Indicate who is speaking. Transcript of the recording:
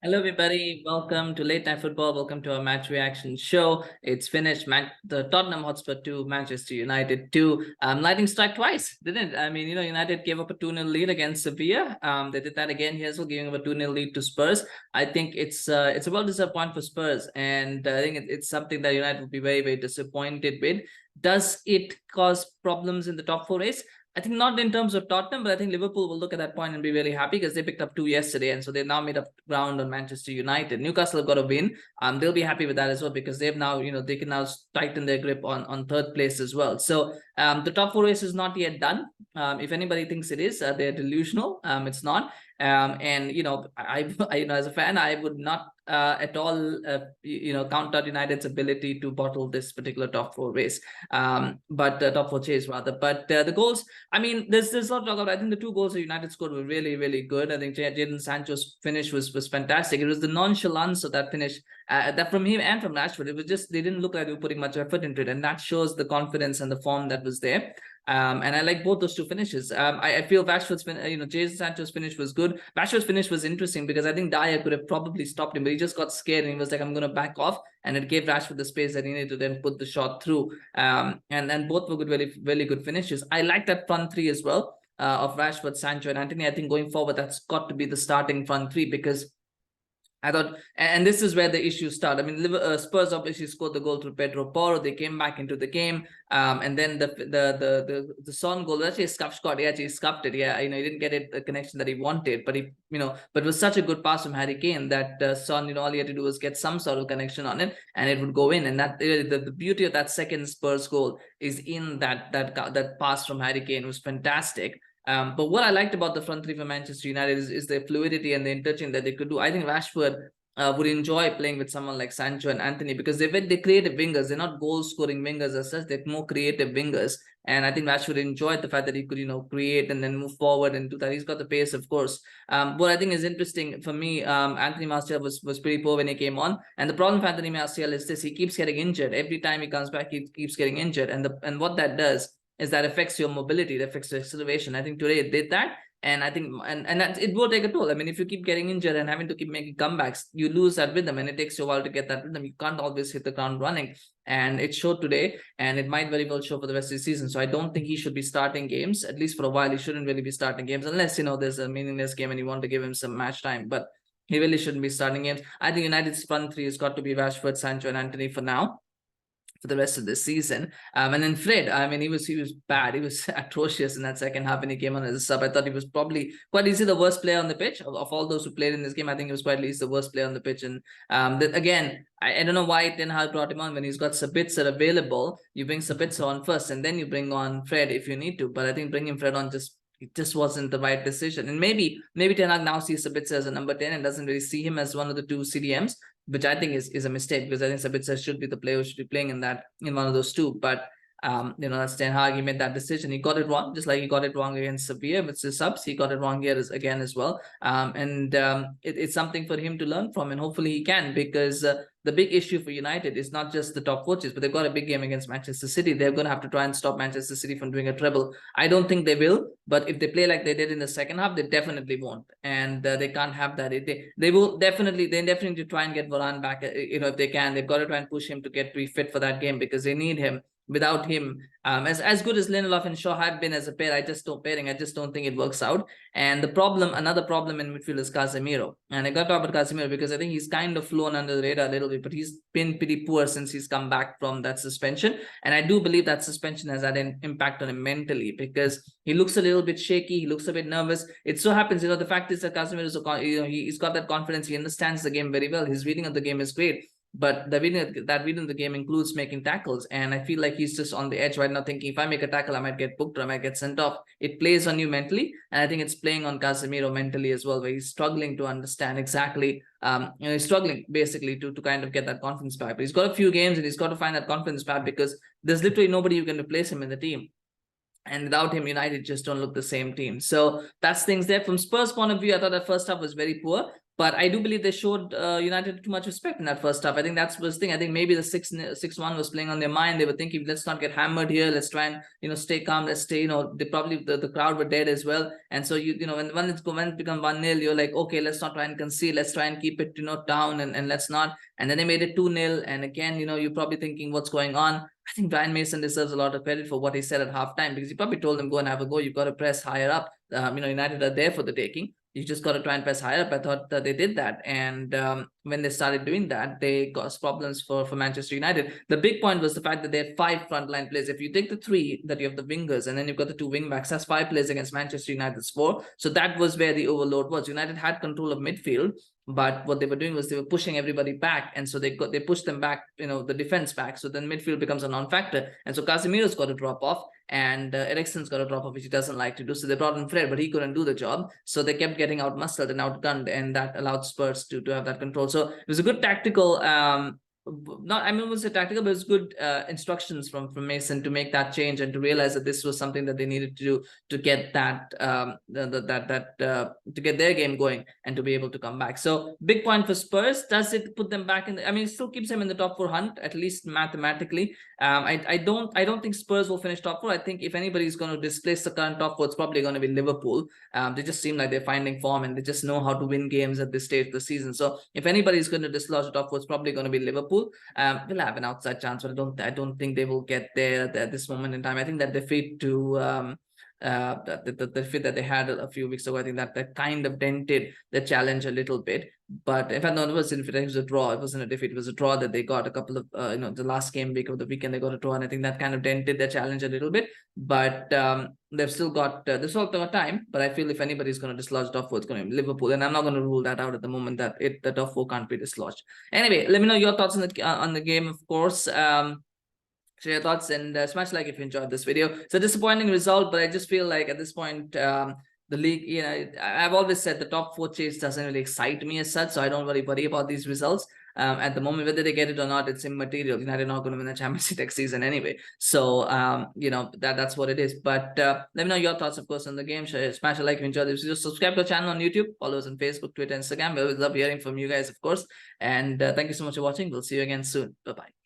Speaker 1: Hello, everybody. Welcome to Late Night Football. Welcome to our match reaction show. It's finished. The Tottenham Hotspur 2, Manchester United 2. Lightning strike twice, didn't it? I mean, United gave up a 2-0 lead against Sevilla. They did that again here as well, giving up a 2-0 lead to Spurs. I think it's a well-deserved point for Spurs, and I think it's something that United will be very, very disappointed with. Does it cause problems in the top four race? I think not in terms of Tottenham, but I think Liverpool will look at that point and be really happy because they picked up 2 yesterday, and so they've now made up ground on Manchester United. Newcastle have got a win. They'll be happy with that as well because they've now, they can now tighten their grip on third place as well. So the top four race is not yet done. If anybody thinks it is, they're delusional. It's not. And I as a fan, I would not at all count out United's ability to bottle this particular top four race, but top four chase rather. But the goals, I mean, there's a lot of talk about. I think the 2 goals that United scored were really, really good. I think Jadon Sancho's finish was fantastic. It was the nonchalance of that finish that from him and from Rashford. It was just they didn't look like they were putting much effort into it, and that shows the confidence and the form that was there. And I like both those 2 finishes. I feel Rashford's Jadon Sancho's finish was good. Rashford's finish was interesting because I think Dier could have probably stopped him, but he just got scared and he was like, "I'm going to back off," and it gave Rashford the space that he needed to then put the shot through. And then both were good, really, really good finishes. I like that front 3 as well of Rashford, Sancho, and Antony. I think going forward, that's got to be the starting front 3 because I thought, and this is where the issues start. I mean, Spurs obviously scored the goal through Pedro Porro. They came back into the game, and then the Son goal was actually a scuff shot. He actually scuffed it. Yeah, he didn't get it the connection that he wanted, but but it was such a good pass from Harry Kane that Son, all he had to do was get some sort of connection on it, and it would go in. And that the beauty of that second Spurs goal is in that pass from Harry Kane was fantastic. But what I liked about the front 3 for Manchester United is the fluidity and the interchange that they could do. I think Rashford would enjoy playing with someone like Sancho and Antony because they're creative wingers. They're not goal-scoring wingers as such. They're more creative wingers. And I think Rashford enjoyed the fact that he could, create and then move forward and do that. He's got the pace, of course. What I think is interesting for me, Anthony Martial was pretty poor when he came on. And the problem for Anthony Martial is this: he keeps getting injured. Every time he comes back, he keeps getting injured. And what that does is that affects your mobility, that affects your acceleration. I think today it did that, and I think and that it will take a toll. I mean, if you keep getting injured and having to keep making comebacks, you lose that rhythm, and it takes you a while to get that rhythm. You can't always hit the ground running, and it showed today, and it might very well show for the rest of the season. So I don't think he should be starting games, at least for a while. He shouldn't really be starting games unless there's a meaningless game and you want to give him some match time, but he really shouldn't be starting games. I think United's front 3 has got to be Rashford, Sancho, and Antony for now, for the rest of the season. And then Fred, I mean, he was bad. He was atrocious in that second half when he came on as a sub. I thought he was probably quite easily the worst player on the pitch of all those who played in this game. I think he was quite at least the worst player on the pitch. And again, I don't know why Ten Hag brought him on when he's got Sabitzer available. You bring Sabitzer on first, and then you bring on Fred if you need to. But I think bringing Fred on it just wasn't the right decision. And maybe Ten Hag now sees Sabitzer as a number 10 and doesn't really see him as one of the 2 CDMs, which I think is a mistake because I think Sabitzer should be the player who should be playing in one of those 2. But that's Ten Hag. He made that decision. He got it wrong, just like he got it wrong against Sevilla with the subs. He got it wrong here again as well. It's something for him to learn from, and hopefully he can, because the big issue for United is not just the top coaches, but they've got a big game against Manchester City. They're going to have to try and stop Manchester City from doing a treble. I don't think they will, but if they play like they did in the second half, they definitely won't, and they can't have that. They definitely try and get Varane back. If they can, they've got to try and push him to get refit for that game because they need him. Without him, as good as Lindelof and Shaw have been as a pair, I just don't think it works out. And another problem in midfield is Casemiro. And I got to talk about Casemiro because I think he's kind of flown under the radar a little bit, but he's been pretty poor since he's come back from that suspension. And I do believe that suspension has had an impact on him mentally because he looks a little bit shaky. He looks a bit nervous. It so happens, the fact is that Casemiro is he's got that confidence. He understands the game very well. His reading of the game is great. But that reading of the game includes making tackles, and I feel like he's just on the edge right now, thinking if I make a tackle, I might get booked or I might get sent off. It plays on you mentally, and I think it's playing on Casemiro mentally as well, where he's struggling to understand exactly. He's struggling basically to kind of get that confidence back. But he's got a few games, and he's got to find that confidence back because there's literally nobody who can replace him in the team. And without him, United just don't look the same team. So that's things there. From Spurs' point of view, I thought the first half was very poor. But I do believe they showed United too much respect in that first half. I think that's the thing. I think maybe the 6-1 was playing on their mind. They were thinking, let's not get hammered here. Let's try and stay calm. Let's stay. They probably the crowd were dead as well. And so when it becomes 1-0, you're like, okay, let's not try and concede. Let's try and keep it down and let's not. And then they made it 2-0. And again, you're probably thinking, what's going on? I think Brian Mason deserves a lot of credit for what he said at halftime, because he probably told them, go and have a go. You've got to press higher up. United are there for the taking. You just got to try and press higher up. I thought that they did that. And when they started doing that, they caused problems for Manchester United. The big point was the fact that they had 5 frontline players. If you take the 3, that you have the wingers, and then you've got the 2 wing backs, that's 5 players against Manchester United's 4. So that was where the overload was. United had control of midfield, but what they were doing was they were pushing everybody back, and so they pushed them back, the defense back. So then midfield becomes a non-factor, and so Casemiro's got to drop off, and Eriksen's got to drop off, which he doesn't like to do. So they brought in Fred, but he couldn't do the job. So they kept getting out-muscled and outgunned, and that allowed Spurs to have that control. So it was a good tactical, it was a tactical, but it was good instructions from Mason to make that change and to realize that this was something that they needed to do to get that to get their game going and to be able to come back. So big point for Spurs. Does it put them back in? It still keeps them in the top 4 hunt, at least mathematically. I don't think Spurs will finish top 4. I think if anybody's going to displace the current top 4, it's probably going to be Liverpool. They just seem like they're finding form and they just know how to win games at this stage of the season. So if anybody's going to dislodge the top 4, it's probably going to be Liverpool. Will have an outside chance, but I don't think they will get there at this moment in time. I think that defeat to the defeat that they had a few weeks ago, I think that kind of dented the challenge a little bit. But in fact, no, it was a draw. It wasn't a defeat. It was a draw that they got a couple of the last game week of the weekend they got a draw, and I think that kind of dented their challenge a little bit. But they've still got time. But I feel if anybody's going to dislodge top 4, it's going to be Liverpool, and I'm not going to rule that out at the moment that the top 4 can't be dislodged. Anyway, let me know your thoughts on the game, of course. Share your thoughts and smash like if you enjoyed this video. It's a disappointing result, but I just feel like at this point, the league, I've always said the top 4 chase doesn't really excite me as such, so I don't really worry about these results. At the moment, whether they get it or not, it's immaterial. United are not going to win the Champions League next season anyway. So, that's what it is. But let me know your thoughts, of course, on the game. Smash a like if you enjoyed this video. Subscribe to our channel on YouTube. Follow us on Facebook, Twitter, Instagram. We always love hearing from you guys, of course. And thank you so much for watching. We'll see you again soon. Bye-bye.